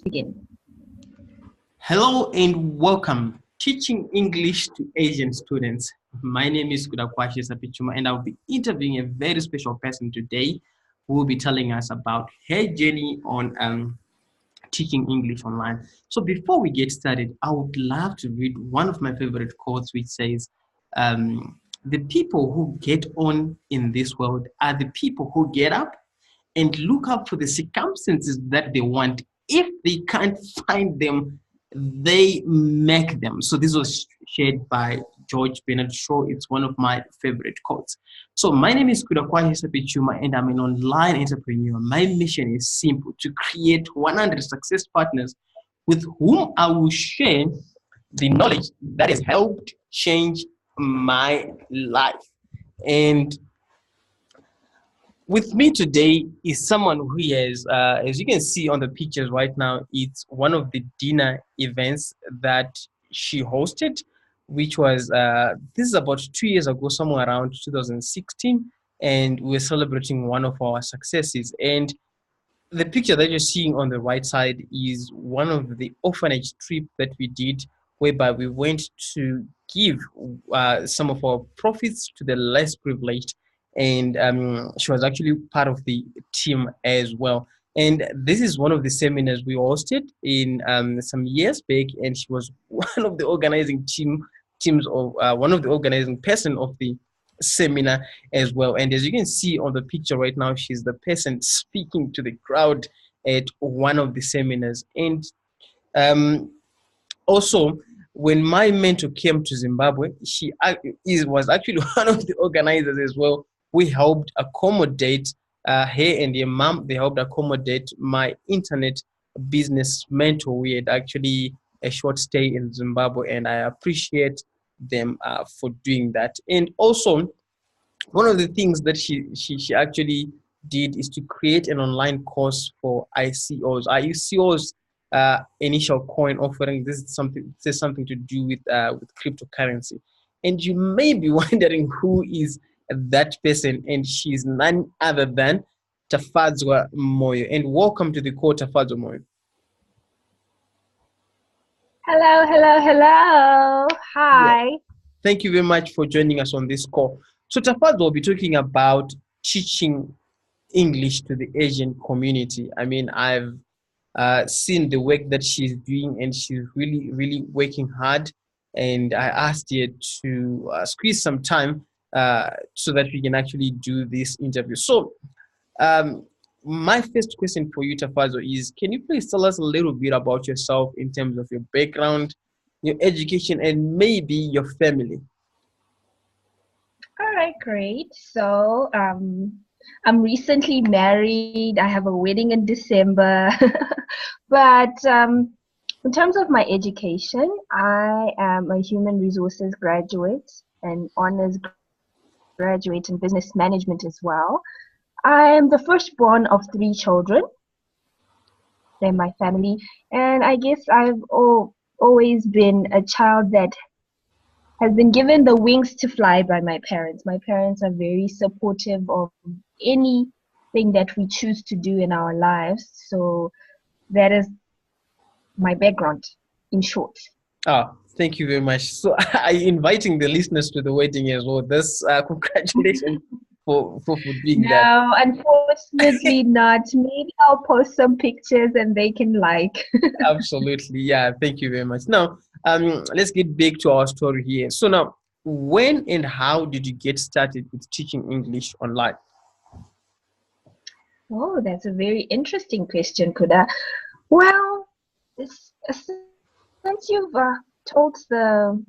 Begin. Hello and welcome. Teaching English to Asian students. My name is Kudakwashe, Sape, Tshuma, and I'll be interviewing a very special person today who will be telling us about her journey on teaching English online. So before we get started, I would love to read one of my favorite quotes, which says, "The people who get on in this world are the people who get up and look out for the circumstances that they want. If they can't find them, they make them." So this was shared by George Bernard Shaw. It's one of my favorite quotes. So my name is Kudakwashe Tshuma, and I'm an online entrepreneur. My mission is simple: to create 100 success partners with whom I will share the knowledge that has helped change my life. And with me today is someone who has, as you can see on the pictures right now, it's one of the dinner events that she hosted, which was, this is about 2 years ago, somewhere around 2016, and we're celebrating one of our successes. And the picture that you're seeing on the right side is one of the orphanage trip that we did, whereby we went to give some of our profits to the less privileged. And she was actually part of the team as well. And this is one of the seminars we hosted in some years back, and she was one of the organizing teams of one of the organizing person of the seminar as well. And as you can see on the picture right now, she's the person speaking to the crowd at one of the seminars. And um, also, when my mentor came to Zimbabwe, was actually one of the organizers as well. We helped accommodate her and her mom. They helped accommodate my internet business mentor. We had actually a short stay in Zimbabwe, and I appreciate them for doing that. And also, one of the things that she actually did is to create an online course for ICOs. ICOs, initial coin offering. This is something to do with cryptocurrency. And you may be wondering who is that person, and she's none other than Tafadzwa Moyo. And welcome to the call, Tafadzwa Moyo. Hello, hello, hello. Yeah. Hi. Thank you very much for joining us on this call. So Tafadzwa will be talking about teaching English to the Asian community. I mean, I've seen the work that she's doing, and she's really, really working hard. And I asked her to squeeze some time so that we can actually do this interview. So, um, my first question for you, Tafazo, is: can you please tell us a little bit about yourself in terms of your background, your education, and maybe your family? All right, great. So, I'm recently married. I have a wedding in December. But in terms of my education, I am a human resources graduate and honors graduate in business management as well. I am the firstborn of three children in my family, and I guess I've always been a child that has been given the wings to fly by my parents. My parents are very supportive of anything that we choose to do in our lives. So that is my background in short. Thank you very much. So, I inviting the listeners to the wedding as well. This congratulations for doing that. No, unfortunately not. Maybe I'll post some pictures and they can like. Absolutely, yeah. Thank you very much. Now, let's get back to our story here. So now, when and how did you get started with teaching English online? Oh, that's a very interesting question, Kuda. Well, since you've told the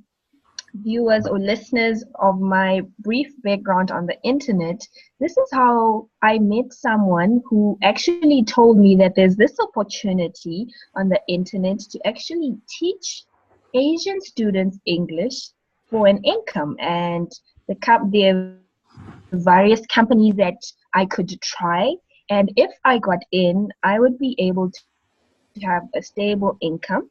viewers or listeners of my brief background on the internet, this is how I met someone who actually told me that there's this opportunity on the internet to actually teach Asian students English for an income. And there are various companies that I could try. And if I got in, I would be able to have a stable income.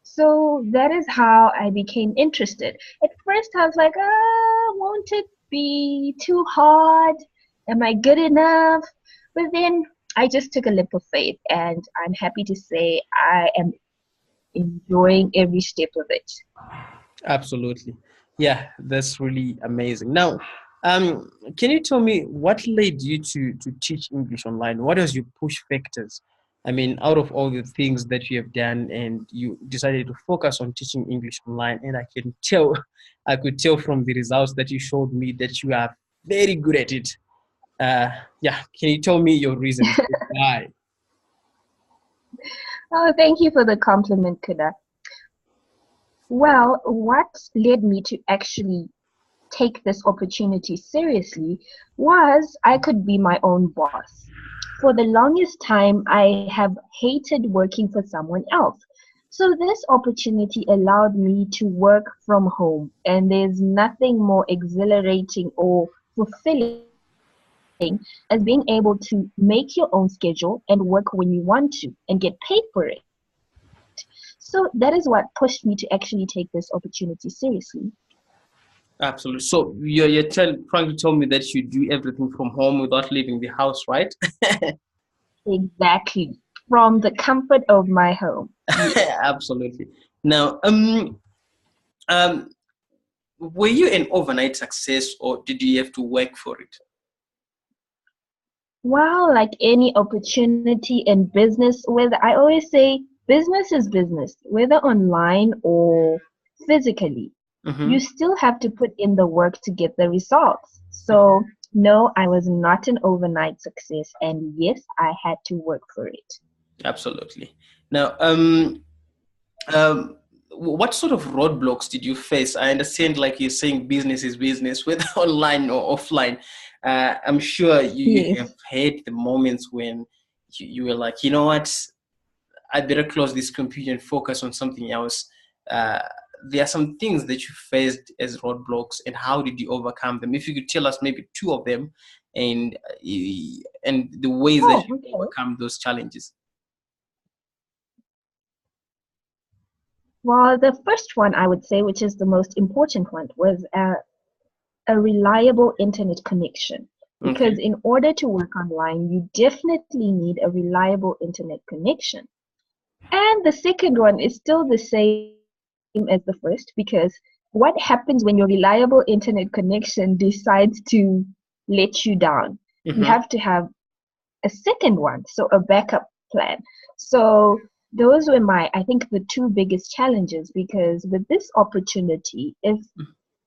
So that is how I became interested. At first, I was like, won't it be too hard? Am I good enough? But then I just took a leap of faith, and I'm happy to say I am enjoying every step of it. Absolutely. Yeah, that's really amazing. Now, can you tell me what led you to teach English online? What was your push factors? I mean, out of all the things that you have done and you decided to focus on teaching English online, and I can tell, I could tell from the results that you showed me that you are very good at it. Uh, yeah, can you tell me your reasons why? Oh, thank you for the compliment, Kuda. Well, what led me to actually take this opportunity seriously was I could be my own boss. For the longest time, I have hated working for someone else. So this opportunity allowed me to work from home, and there's nothing more exhilarating or fulfilling as being able to make your own schedule and work when you want to and get paid for it. So that is what pushed me to actually take this opportunity seriously. Absolutely. So you're trying to tell me that you do everything from home without leaving the house, right? Exactly. From the comfort of my home. Yes. Absolutely. Now, um, were you an overnight success or did you have to work for it? Well, like any opportunity in business, whether I always say business is business, whether online or physically, you Mm-hmm. still have to put in the work to get the results. So, no, I was not an overnight success, and yes, I had to work for it. Absolutely. Now, um, what sort of roadblocks did you face? I understand, like you're saying, business is business, whether online or offline. I'm sure you have Yes. had the moments when you were like, you know what, I better close this computer and focus on something else. Uh, there are some things that you faced as roadblocks, and how did you overcome them? If you could tell us maybe two of them, and the ways that Oh, you okay. overcome those challenges. Well, the first one I would say, which is the most important one, was a reliable internet connection. Because Okay. in order to work online, you definitely need a reliable internet connection. And the second one is still the same as the first because what happens when your reliable internet connection decides to let you down? You Mm-hmm. have to have a second one, so a backup plan. So those were I think, the two biggest challenges because with this opportunity, if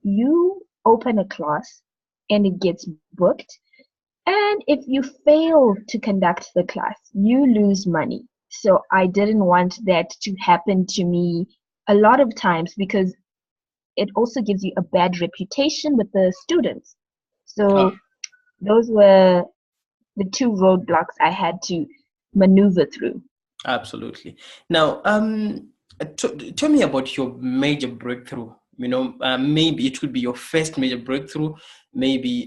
you open a class and it gets booked, and if you fail to conduct the class, you lose money. So I didn't want that to happen to me a lot of times because it also gives you a bad reputation with the students. Oh, So those were the two roadblocks I had to maneuver through. absolutely. Now, tell me about your major breakthrough. You know, maybe it could be your first major breakthrough. Maybe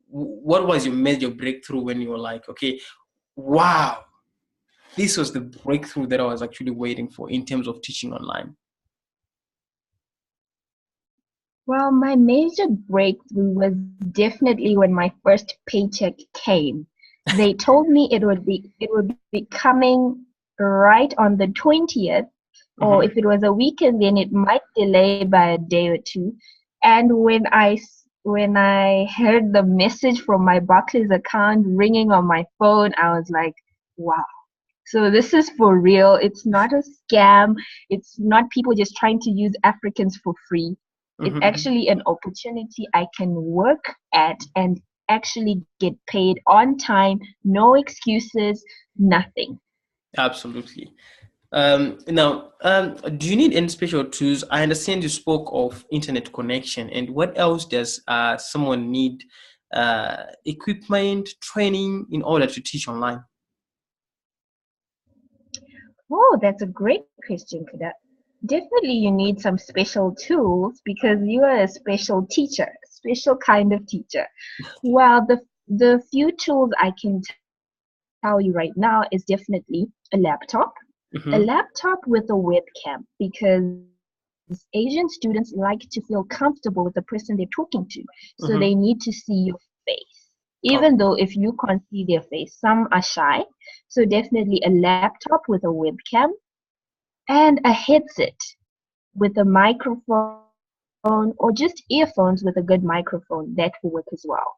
what was your major breakthrough when you were like, okay, wow, this was the breakthrough that I was actually waiting for in terms of teaching online. Well, my major breakthrough was definitely when my first paycheck came. They told me it would be coming right on the 20th, or Mm-hmm. if it was a weekend, then it might delay by a day or two. And when I heard the message from my Barclays account ringing on my phone, I was like, wow. So this is for real. It's not a scam. It's not people just trying to use Africans for free. It's Mm-hmm. actually an opportunity I can work at and actually get paid on time, no excuses, nothing. Absolutely. Now, do you need any special tools? I understand you spoke of internet connection, and what else does someone need? Equipment, training in order to teach online. Oh, that's a great question, Kuda. Definitely you need some special tools because you are a special teacher, special kind of teacher. Well, the few tools I can tell you right now is definitely a Mm-hmm. laptop with a webcam because Asian students like to feel comfortable with the person they're talking to, so they Mm-hmm. need to see your face. Yes. Okay. even though if you can't see their face, some are shy. So definitely a laptop with a webcam and a headset with a microphone or just earphones with a good microphone, that will work as well.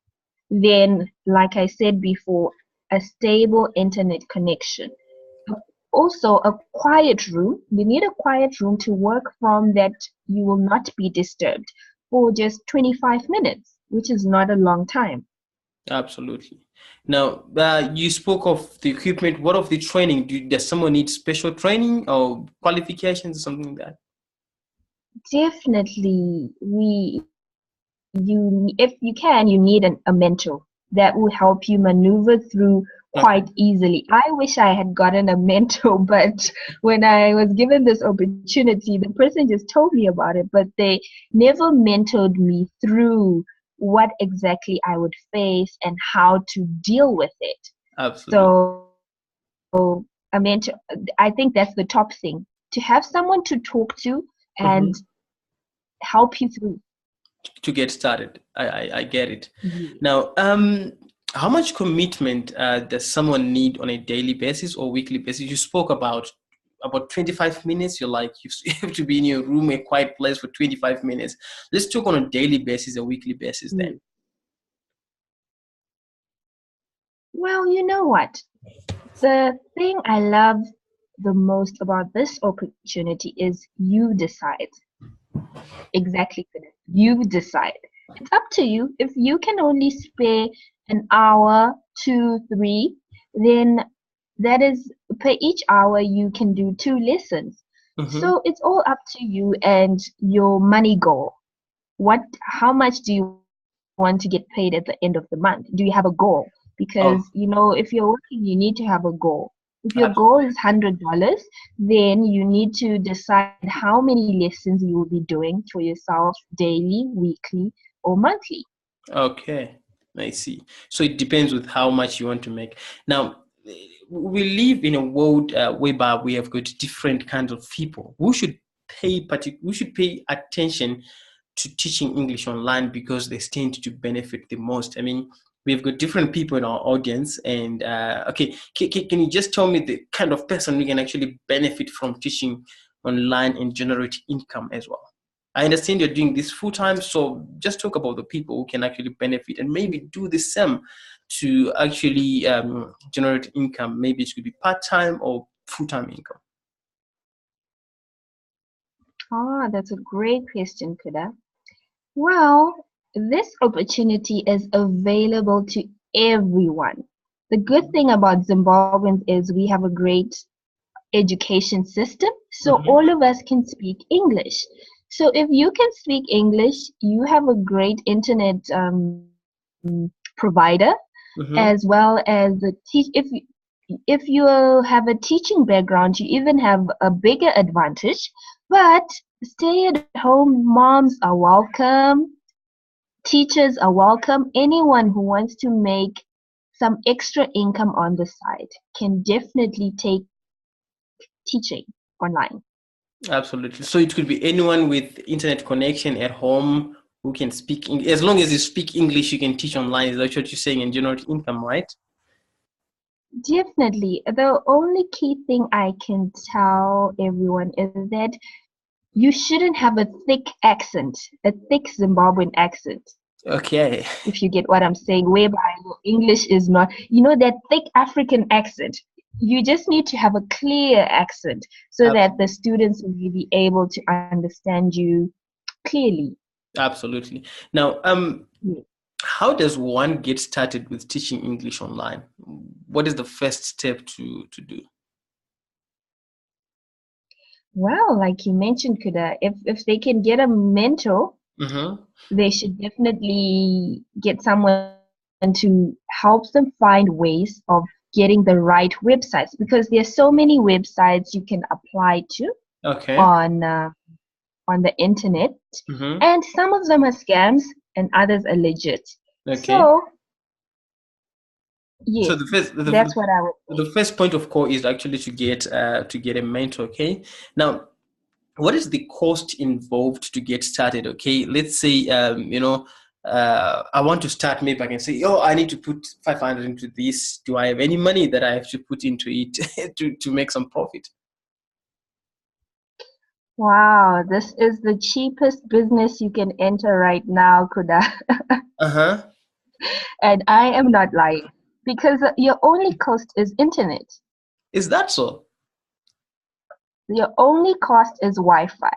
Then, like I said before, a stable internet connection. Also, a quiet room. You need a quiet room to work from that you will not be disturbed for just 25 minutes, which is not a long time. Absolutely. Now, you spoke of the equipment. What of the training? Does someone need special training or qualifications or something like that? Definitely, if you can, you need a mentor that will help you maneuver through Okay. quite easily. I wish I had gotten a mentor, but when I was given this opportunity, the person just told me about it, but they never mentored me through what exactly I would face and how to deal with it. Absolutely. So a mentor, I think that's the top thing, to have someone to talk to and Mhm. help you through. To get started. I get it. Yeah. Now, how much commitment does someone need on a daily basis or weekly basis? You spoke about 25 minutes. You're like, you have to be in your room, a quiet place for 25 minutes. Let's talk on a daily basis, a weekly basis then. Well, you know what? The thing I love the most about this opportunity is you decide. Exactly, Philip. You decide. It's up to you. If you can only spare an hour, two, three, then that is per each hour you can do two lessons. Mm-hmm. So it's all up to you and your money goal. How much do you want to get paid at the end of the month? Do you have a goal? Oh, Because if you're working, you need to have a goal. If your goal absolutely. is $100, then you need to decide how many lessons you will be doing for yourself daily, weekly, or monthly. Okay, I see. So it depends with how much you want to make. Now, we live in a world whereby we have got different kinds of people who should who should pay attention to teaching English online because they stand to benefit the most. I mean, we've got different people in our audience, and okay, can you just tell me the kind of person who can actually benefit from teaching online and generate income as well? I understand you're doing this full time, so just talk about the people who can actually benefit and maybe do the same to actually generate income. Maybe it could be part time or full time income. Ah, that's a great question, Kuda. Well, this opportunity is available to everyone. The good thing about Zimbabweans is we have a great education system, so Mm-hmm. all of us can speak English. So if you can speak English, you have a great internet provider, Mm-hmm. as well as the if you have a teaching background, you even have a bigger advantage. But stay-at-home moms are welcome. Teachers are welcome. Anyone who wants to make some extra income on the side can definitely take teaching online. Absolutely. So it could be anyone with internet connection at home who can speak English. As long as you speak English, you can teach online. Is that what you're saying and generate income, right? Definitely. The only key thing I can tell everyone is that you shouldn't have a thick accent, a thick Zimbabwean accent, Okay. if you get what I'm saying, whereby your English is not, that thick African accent. You just need to have a clear accent so that the students will be able to understand you clearly. Absolutely. Now, Yeah. how does one get started with teaching English online? What is the first step to do? Well, like you mentioned, Kuda, if they can get a mentor, Mm-hmm. they should definitely get someone to help them find ways of getting the right websites, because there's so many websites you can apply to Okay. on uh, on the internet, Mm-hmm. and some of them are scams and others are legit. Okay. So So yes, the first that's what I would say. the first point of call is actually to get a mentor. Okay. Now, what is the cost involved to get started? Okay, let's say I want to start, maybe I can say, oh, I need to put 500 into this. Do I have any money that I have to put into it to make some profit? Wow, this is the cheapest business you can enter right now, Kuda. Uh-huh. And I am not lying because your only cost is internet. Is that so? Your only cost is Wi-Fi.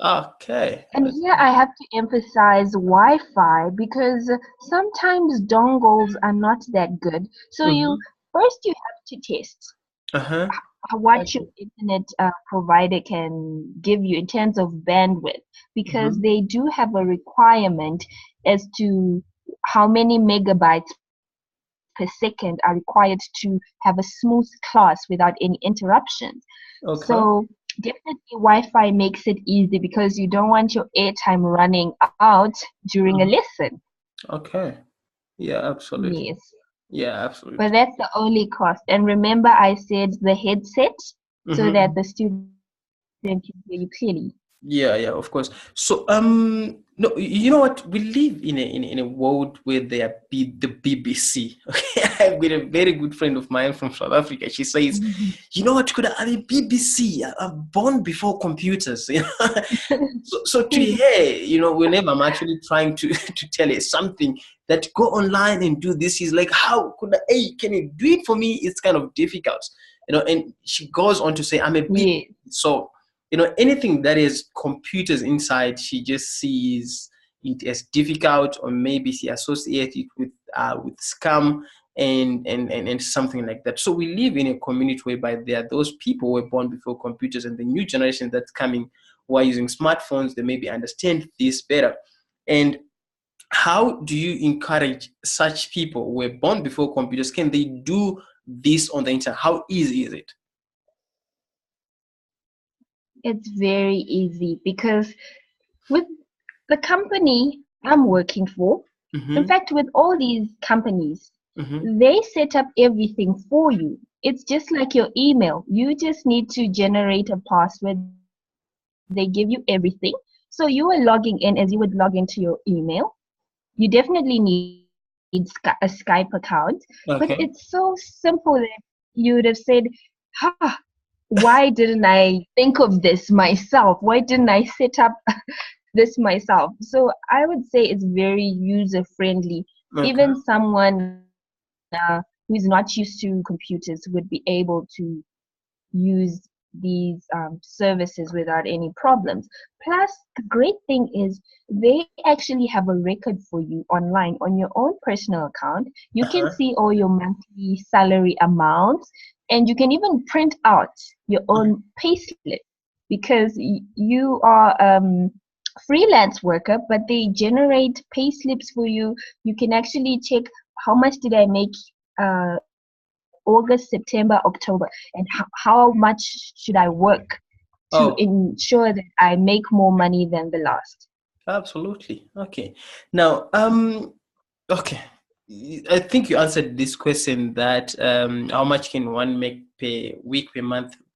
Okay. And here I have to emphasize Wi-Fi because sometimes dongles are not that good. So Mm-hmm. you have to test Uh-huh. what your internet provider can give you in terms of bandwidth, because Mm-hmm. they do have a requirement as to how many megabytes per second are required to have a smooth class without any interruptions. Okay. So definitely Wi-Fi makes it easy because you don't want your airtime running out during a Mm-hmm. lesson. Okay. Yeah, absolutely. Yes. Yeah, But absolutely. that's the only cost. And remember I said the headset so that Mm-hmm. the student can hear you clearly. Yeah, yeah, of course. So, no, you know what? We live in a world where there be the BBC. Okay, I've got a very good friend of mine from South Africa. She says, "You know what? Could I mean BBC? I'm born before computers." You know? So to her, whenever I'm actually trying to to tell her something that go online and do this, she's like, "How could I? Hey, can you do it for me?" It's kind of difficult, And she goes on to say, "I'm a bit Yes. so." Anything that is computers inside, she just sees it as difficult, or maybe she associates it with scam and something like that. So we live in a community whereby there are those people who were born before computers, and the new generation that's coming who are using smartphones, they maybe understand this better. And how do you encourage such people who were born before computers? Can they do this on the internet? How easy is it? It's very easy because with the company I'm working for, in Mm-hmm. fact, with all these companies, Mm-hmm. they set up everything for you. It's just like your email. You just need to generate a password. They give you everything. So you are logging in as you would log into your email. You definitely need a Skype account, but Okay. it's so simple that you would have said, ha, why didn't I think of this myself? Why didn't I set up this myself? So I would say it's very user friendly. Okay. Even someone who is not used to computers would be able to use these services without any problems. Plus, the great thing is they actually have a record for you online on your own personal account. You can Uh-huh. see all your monthly salary amounts, and you can even print out your own payslip because you are freelance worker, but they generate payslips for you. You can actually check how much did I make August, September, October, and how much should I work to Oh, ensure that I make more money than the last. absolutely. Okay. Now, okay. I think you answered this question that how much can one make per week, per month, that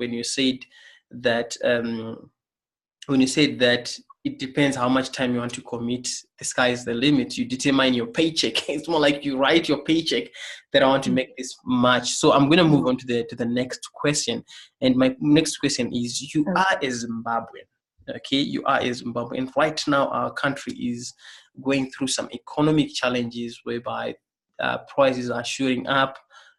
when you said that it depends how much time you want to commit. The sky is the limit. You determine your paycheck. It's more like you write your paycheck that I want to make this much. So I'm going to move on to the next question. And my next question is: you are a Zimbabwean. Okay, you are a Zimbabwean. And right now, our country is going through some economic challenges whereby prices are shooting up.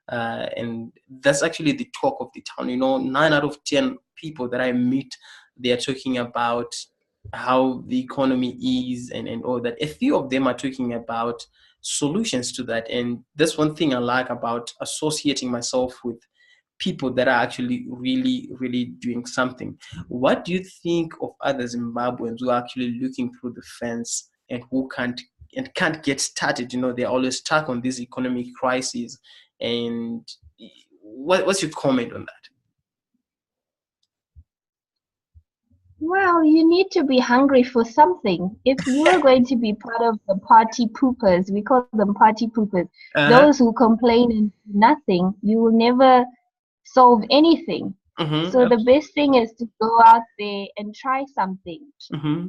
And that's actually the talk of the town. 9 out of 10 people that I meet, they are talking about how the economy is and all that. A few of them are talking about solutions to that. And that's one thing I like about associating myself with people that are actually really, really doing something. What do you think of other Zimbabweans who are actually looking through the fence and who can't get started? They're always stuck on this economic crisis. And what's your comment on that? Well, you need to be hungry for something. If you are going to be part of the party poopers, we call them party poopers, Uh-huh. those who complain and do nothing, you will never solve anything. Mm-hmm. So the best thing is to go out there and try something. Mm-hmm.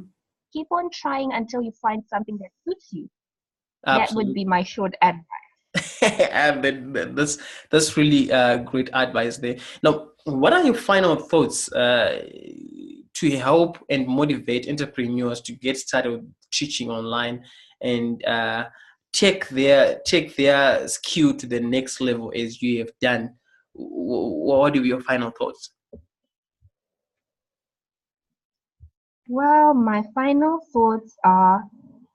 Keep on trying until you find something that suits you. That would Absolutely. be my short advice. And that's really great advice there. Now, what are your final thoughts to help and motivate entrepreneurs to get started teaching online and take their skill to the next level as you have done? What are your final thoughts? Well, my final thoughts are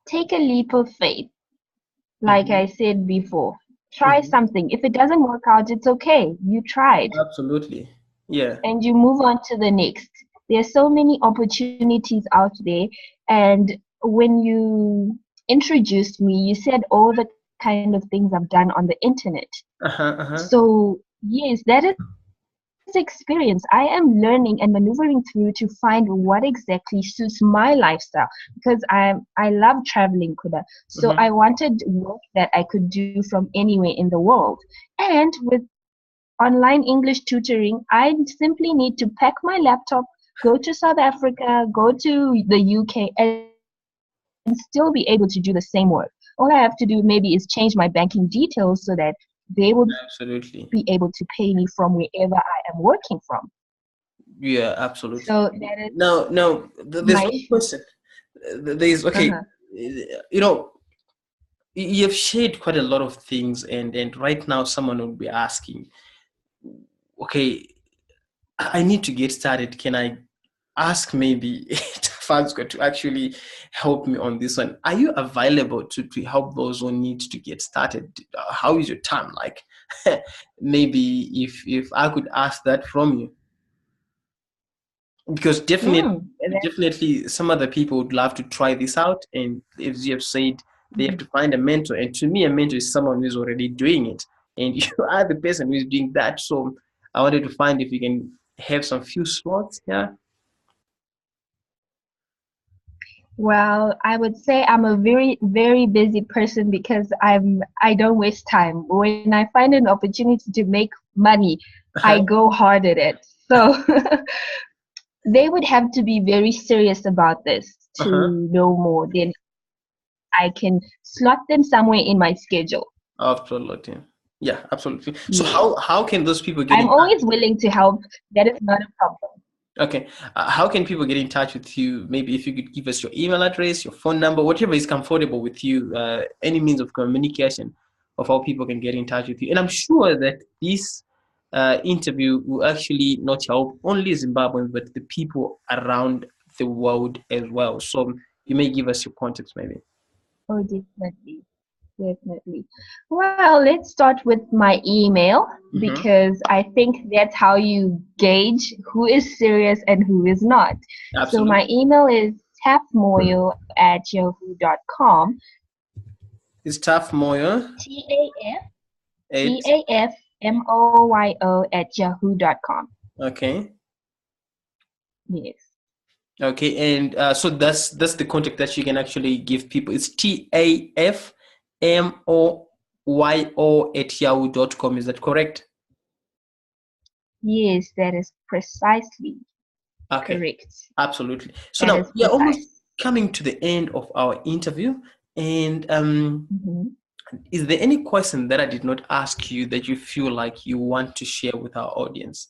take a leap of faith. Like Hmm. I said before, try Hmm. something. If it doesn't work out, it's okay. You tried Absolutely. Yeah. and you move on to the next. There's so many opportunities out there. And when you introduced me, you said all the kind of things I've done on the internet. Uh-huh, uh-huh. So, yes, that is experience. I am learning and maneuvering through to find what exactly suits my lifestyle because I love traveling, Kuda. So I Hmm. wanted work that I could do from anywhere in the world. And with online English tutoring, I simply need to pack my laptop, go to South Africa, go to the UK, and still be able to do the same work. All I have to do maybe is change my banking details so that they will be able to pay me Absolutely. from wherever I am working from. Yeah, So absolutely. that is Now, my there's one question. There's okay. uh-huh. You know, you've shared quite a lot of things, and right now, someone will be asking, okay, I need to get started. Can I ask maybe Tafadzwa to actually help me on this one? Are you available to help those who need to get started? How is your time like? Maybe if I could ask that from you, because That's definitely some other people would love to try this out, and as you have said, they have mhm. to find a mentor, and to me a mentor is someone who's already doing it, and you are the person who's doing that. So I wanted to find if you can have some few slots. Yeah. Well, I would say I'm a very, very busy person because I don't waste time. When I find an opportunity to make money, I go hard at it. So they would have to be very serious about this Uh-huh. to know more. Then I can slot them somewhere in my schedule. Absolutely. Yeah, absolutely. So Yes. how can those people get I'm in touch? always willing to help. That is not a problem. Okay. How can people get in touch with you? Maybe if you could give us your email address, your phone number, whatever is comfortable with you, any means of communication of how people can get in touch with you. And I'm sure that this interview will actually not help only Zimbabweans, but the people around the world as well. So you may give us your contacts, maybe. Oh, definitely. Definitely. Well, let's start with my email Mm-hmm. because I think that's how you gauge who is serious and who is not. So my Absolutely. email is tafmoyo@yahoo.com. It's tough, Moyo. T-A-F It T-A-F-M-O-Y-O @yahoo.com. okay. Yes. Okay, and so that's the contact that you can actually give people. It's TAFMOYO @yahoo.com. Is that correct? Yes, that is precisely Okay, correct. absolutely. So That now is we are almost precise. coming to the end of our interview. And Mhm. is there any question that I did not ask you that you feel like you want to share with our audience?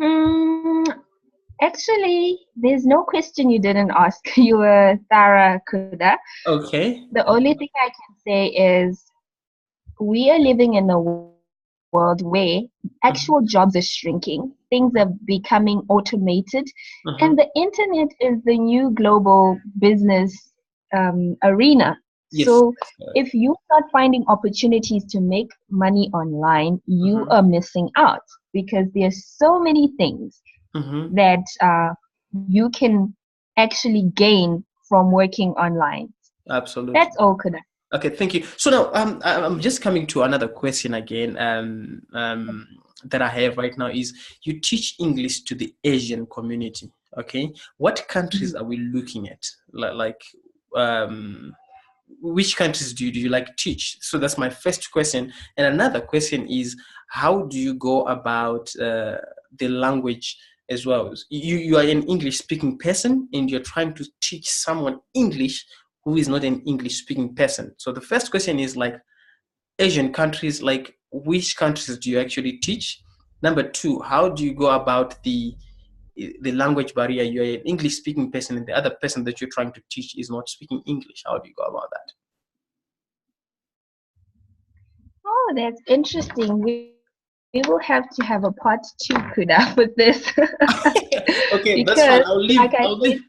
Mm, Actually, there's no question you didn't ask. You were thorough, Kuda. Okay. The only thing I can say is we are living in a world where actual Mhm, jobs are shrinking, things are becoming automated, and the mhm. internet is the new global business arena. Yes. So if you're not finding opportunities to make money online, you Mhm, are missing out because there's so many things mhm. that you can actually gain from working online. Absolutely. That's all, Kuda. Okay, thank you. So now I'm just coming to another question again that I have right now is you teach English to the Asian community. Okay, what countries are we looking at? Like um, which countries do you like teach? So that's my first question. And another question is how do you go about the language as well. You are an English speaking person and you're trying to teach someone English who is not an English speaking person. So the first question is like Asian countries, like which countries do you actually teach? Number two, how do you go about the language barrier? You're an English speaking person and the other person that you're trying to teach is not speaking English. How do you go about that? Oh, that's interesting. We will have to have a part two, Kuda, with this. Okay, that's fine. Because, like I said,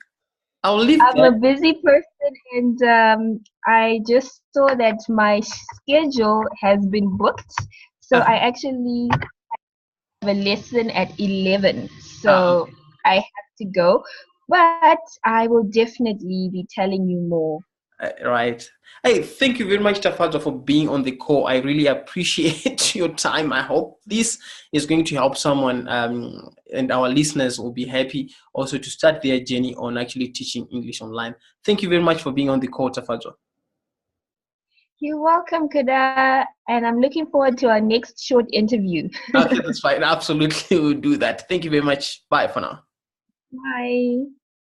I'll leave I'm a that. busy person, and I just saw that my schedule has been booked. So Uh, I actually have a lesson at 11. So okay. I have to go. But I will definitely be telling you more. Right. Hey, thank you very much, Tafadzwa, for being on the call. I really appreciate your time. I hope this is going to help someone, and our listeners will be happy also to start their journey on actually teaching English online. Thank you very much for being on the call, Tafadzwa. You're welcome, Kuda, and I'm looking forward to our next short interview. Okay, that's fine. Absolutely, we'll do that. Thank you very much. Bye for now. Bye.